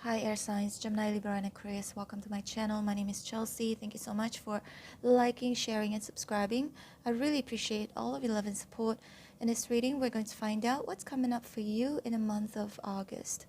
Hi air signs, Gemini, Libra, and Aquarius. Welcome to my channel. My name is Chelsea. Thank you so much for liking, sharing, and subscribing. I really appreciate all of your love and support. In this reading, we're going to find out what's coming up for you in the month of August.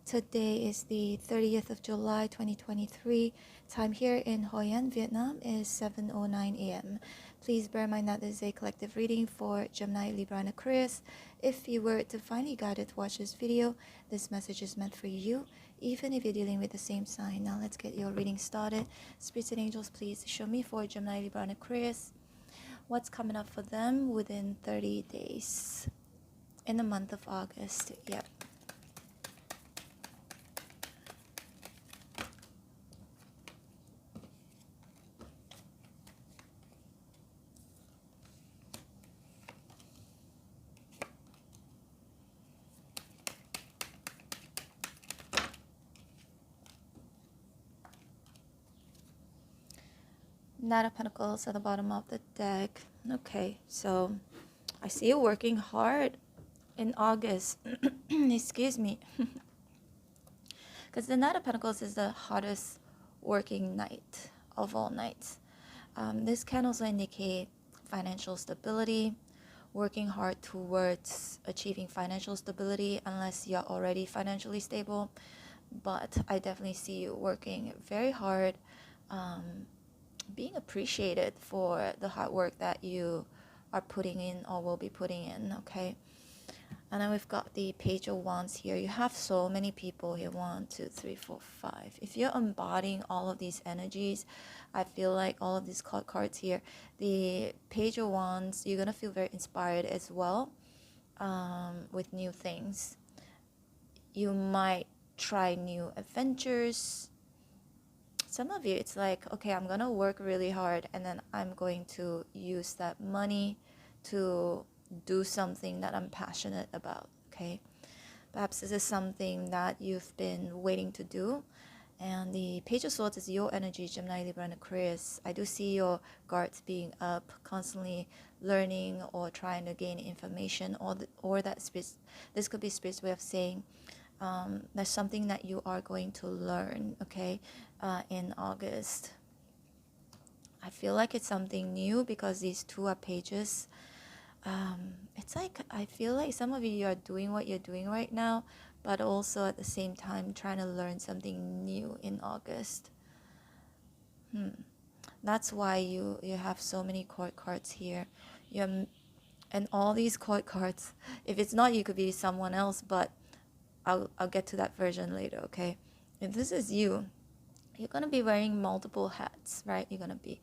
Today is the 30th of July 2023. Time here in Hoi An, Vietnam is 7:09 a.m. Please bear in mind that this is a collective reading for Gemini, Libra, and Aquarius. If you were divinely guided to watch this video, this message is meant for you, even if you're dealing with the same sign. Now let's get your reading started. Spirits and angels, please show me for Gemini, Libra, and Aquarius what's coming up for them within 30 days in the month of August. Yep. Knight of Pentacles at the bottom of the deck. Okay, so I see you working hard in August. Excuse me. Because the Knight of Pentacles is the hardest working knight of all nights. This can also indicate financial stability, working hard towards achieving financial stability unless you're already financially stable. But I definitely see you working very hard, being appreciated for the hard work that you are putting in or will be putting in. Okay, and then we've got the Page of Wands here. You have so many people here. 1, 2, 3, 4, 5. If you're embodying all of these energies, I feel like all of these cards here, the Page of Wands, you're gonna feel very inspired as well, with new things. You might try new adventures. Some of you, it's like, okay, I'm gonna work really hard and then I'm going to use that money to do something that I'm passionate about. Okay, perhaps this is something that you've been waiting to do. And the Page of Swords is your energy, Gemini, Libra, and Aquarius. I do see your guards being up, constantly learning or trying to gain information, or that space. This could be Spirit's way of saying, there's something that you are going to learn, okay, in August. I feel like it's something new because these two are pages. It's like, I feel like some of you are doing what you're doing right now, but also at the same time trying to learn something new in August. That's why you have so many court cards here. And all these court cards, if it's not you, could be someone else, but I'll get to that version later, okay? If this is you, you're going to be wearing multiple hats, right? You're going to be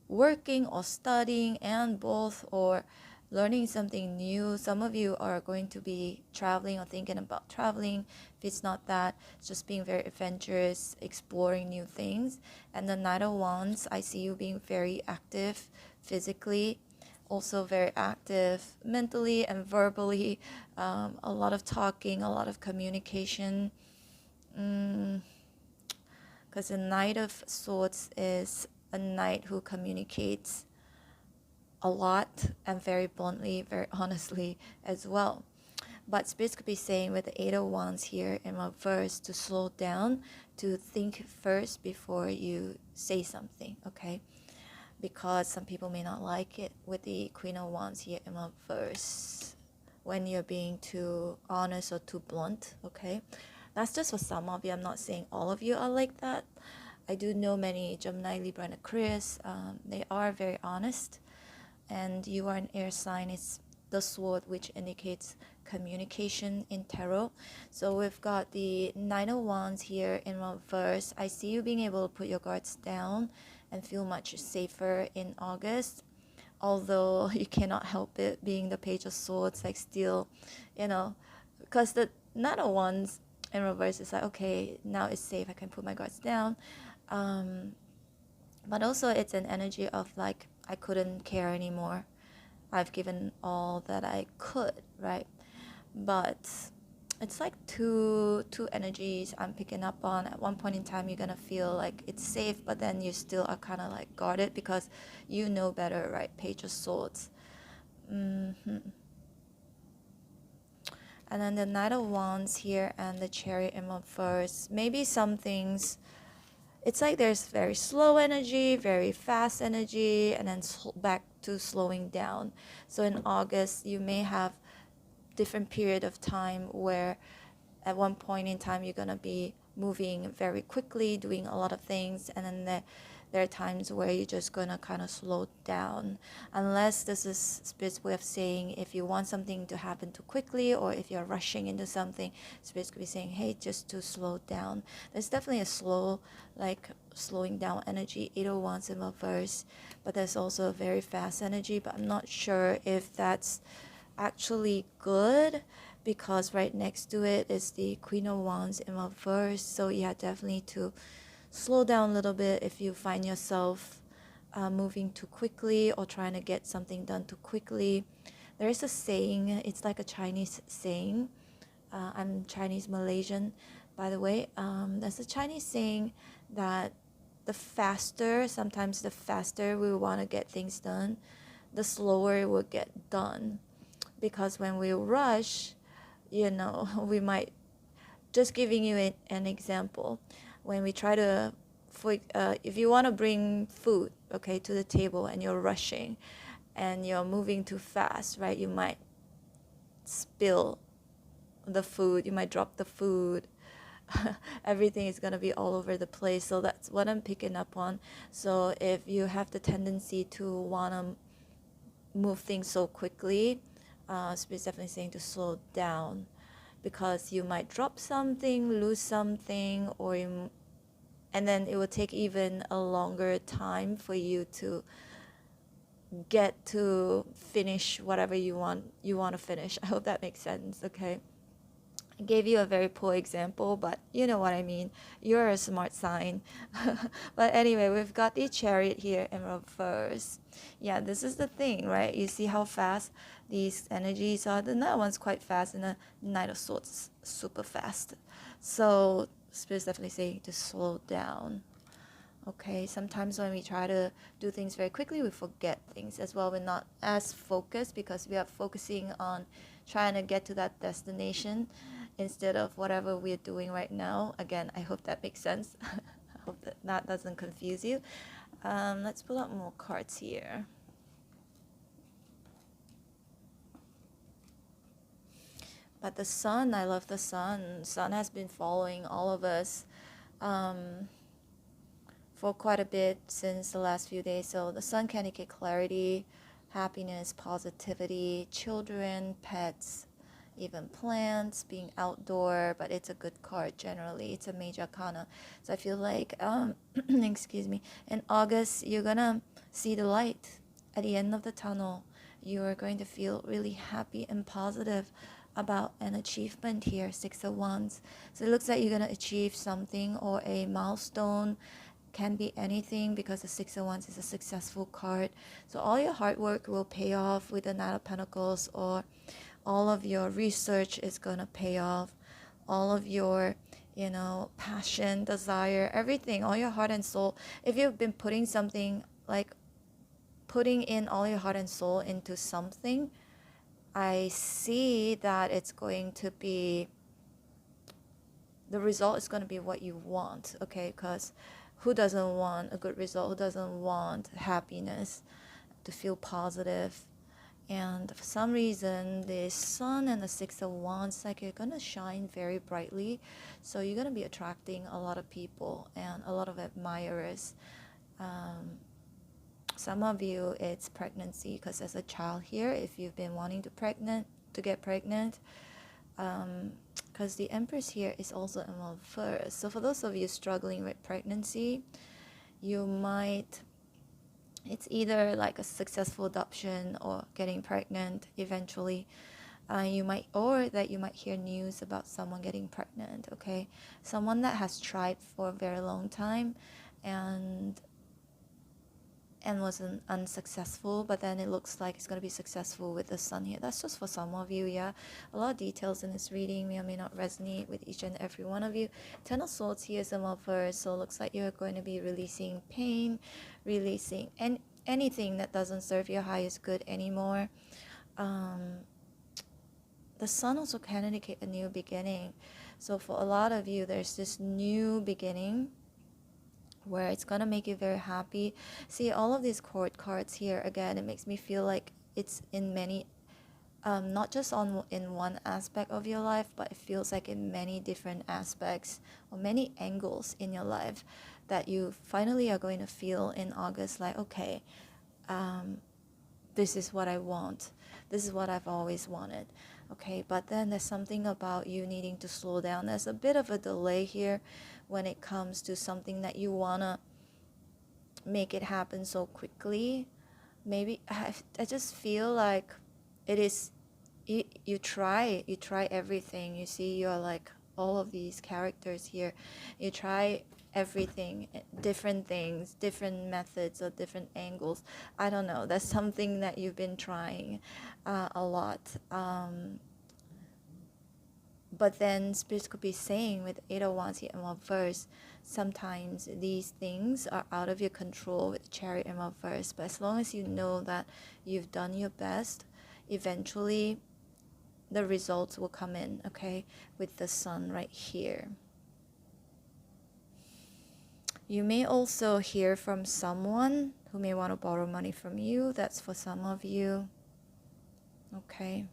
working or studying and both, or learning something new. Some of you are going to be traveling or thinking about traveling. If it's not that, it's just being very adventurous, exploring new things. And the Knight of Wands, I see you being very active physically, also very active mentally and verbally, a lot of talking, a lot of communication, because the Knight of Swords is a knight who communicates a lot and very bluntly, very honestly as well. But spirits could be saying with the Eight of Wands here in reverse to slow down, to think first before you say something, okay? Because some people may not like it with the Queen of Wands here in reverse when you're being too honest or too blunt, okay? That's just for some of you. I'm not saying all of you are like that. I do know many Gemini, Libra, and Aquarius. They are very honest. And you are an air sign. It's the sword, which indicates communication in tarot. So we've got the Nine of Wands here in reverse. I see you being able to put your guards down and feel much safer in August, although you cannot help it being the Page of Swords, like still, because the Nine of Wands in reverse is like, okay, now it's safe, I can put my guards down, but also it's an energy of like, I couldn't care anymore, I've given all that I could, right? But it's like two energies I'm picking up on. At one point in time, you're gonna feel like it's safe, but then you still are kind of like guarded because you know better, right? Page of Swords. And then the Knight of Wands here and the Chariot in reverse. Maybe some things, it's like there's very slow energy, very fast energy, and then back to slowing down. So in August, you may have different period of time where at one point in time you're going to be moving very quickly, doing a lot of things, and then there are times where you're just going to kind of slow down, unless this is Spirit's way of saying if you want something to happen too quickly, or if you're rushing into something, Spirit's could be saying, hey, just to slow down. There's definitely a slow, like slowing down energy, 8 of Wands in reverse, but there's also a very fast energy, but I'm not sure if that's actually good, because right next to it is the Queen of Wands in reverse. So yeah, definitely to slow down a little bit if you find yourself moving too quickly or trying to get something done too quickly. There is a saying, it's like a Chinese saying. I'm Chinese Malaysian, by the way. There's a Chinese saying that sometimes the faster we want to get things done, the slower it will get done. Because when we rush, we might, just giving you an example, when we try to, if you want to bring food, okay, to the table and you're rushing and you're moving too fast, right, you might spill the food, you might drop the food. Everything is going to be all over the place. So that's what I'm picking up on. So if you have the tendency to want to move things so quickly, Spirit's definitely saying to slow down, because you might drop something, lose something, and then it will take even a longer time for you to get to finish whatever you want to finish. I hope that makes sense. Okay, I gave you a very poor example, but you know what I mean. You're a smart sign. But anyway, we've got the Chariot here in reverse. Yeah, this is the thing, right? You see how fast these energies are. The Knight one's quite fast, and the Knight of Swords super fast. So Spirit's definitely saying to slow down. Okay, sometimes when we try to do things very quickly, we forget things as well. We're not as focused because we are focusing on trying to get to that destination instead of whatever we're doing right now. Again, I hope that makes sense. I hope that doesn't confuse you. Let's pull out more cards here. But the sun, I love the sun. Sun has been following all of us for quite a bit since the last few days. So the sun can indicate clarity, happiness, positivity, children, pets, even plants, being outdoor, but it's a good card generally. It's a major arcana. So I feel like, excuse me, in August, you're gonna see the light at the end of the tunnel. You are going to feel really happy and positive about an achievement here, 6 of Wands. So it looks like you're gonna achieve something or a milestone. Can be anything, because the 6 of Wands is a successful card. So all your hard work will pay off with the Knight of Pentacles, or all of your research is going to pay off. All of your, passion, desire, everything, all your heart and soul. If you've been putting something, like putting in all your heart and soul into something, I see that it's going to be, the result is going to be what you want, okay? Because who doesn't want a good result? Who doesn't want happiness, to feel positive? And for some reason, the sun and the 6 of Wands, like, you're going to shine very brightly. So you're going to be attracting a lot of people and a lot of admirers. Some of you, it's pregnancy, because as a child here, if you've been wanting to get pregnant, because the Empress here is also in reverse. So for those of you struggling with pregnancy, it's either like a successful adoption or getting pregnant eventually. You might hear news about someone getting pregnant, okay? Someone that has tried for a very long time and wasn't unsuccessful, but then it looks like it's going to be successful with the sun here. That's just for some of you, yeah. A lot of details in this reading may or may not resonate with each and every one of you. 10 of Swords here is in reverse, so it looks like you're going to be releasing pain, releasing anything that doesn't serve your highest good anymore. the sun also can indicate a new beginning. So for a lot of you, there's this new beginning where it's gonna make you very happy. See, all of these court cards here, again, it makes me feel like it's in many, not just in one aspect of your life, but it feels like in many different aspects or many angles in your life that you finally are going to feel in August, like, okay, this is what I want. This is what I've always wanted. Okay, but then there's something about you needing to slow down. There's a bit of a delay here when it comes to something that you want to make it happen so quickly. Maybe I just feel like it is, you try everything. You see, you're like all of these characters here. You try everything, different things, different methods or different angles. I don't know, that's something that you've been trying a lot. But then Spirit could be saying with 8 of Wands here in reverse, sometimes these things are out of your control with Chariot in reverse. But as long as you know that you've done your best, eventually the results will come in, okay, with the sun right here. You may also hear from someone who may want to borrow money from you. That's for some of you, okay.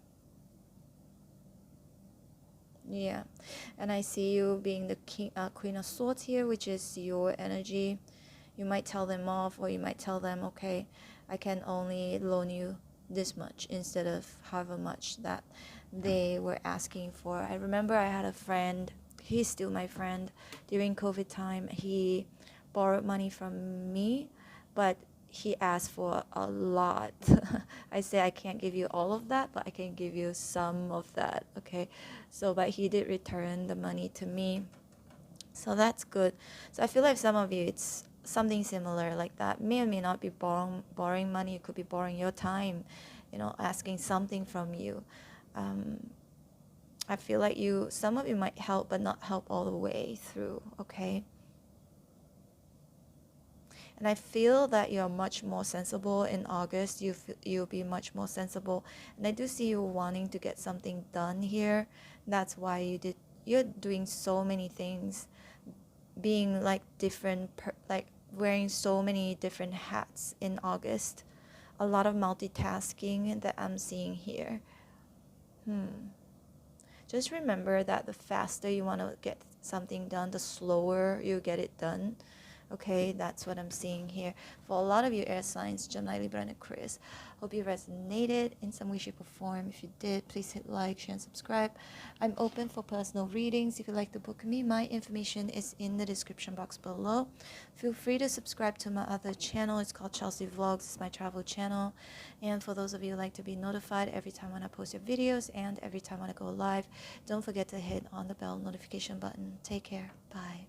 Yeah, and I see you being the Queen of Swords here, which is your energy. You might tell them off, or you might tell them, okay, I can only loan you this much instead of however much that they were asking for. I remember I had a friend, he's still my friend, during COVID time. He borrowed money from me, but he asked for a lot. I say I can't give you all of that, but I can give you some of that, okay? So, but he did return the money to me. So that's good. So I feel like some of you, it's something similar like that. May or may not be borrowing money. It could be borrowing your time, you know, asking something from you. I feel like some of you might help, but not help all the way through, okay? And I feel that you're much more sensible in August. You'll be much more sensible. And I do see you wanting to get something done here. That's why you're doing so many things, being like like wearing so many different hats in August. A lot of multitasking that I'm seeing here. Just remember that the faster you want to get something done, the slower you get it done. Okay, that's what I'm seeing here. For a lot of you air signs, Gemini, Libra, and Aquarius, hope you resonated in some way, shape, or form. If you did, please hit like, share, and subscribe. I'm open for personal readings. If you'd like to book me, my information is in the description box below. Feel free to subscribe to my other channel. It's called Chelsea Vlogs. It's my travel channel. And for those of you who like to be notified every time when I post your videos and every time when I go live, don't forget to hit on the bell notification button. Take care. Bye.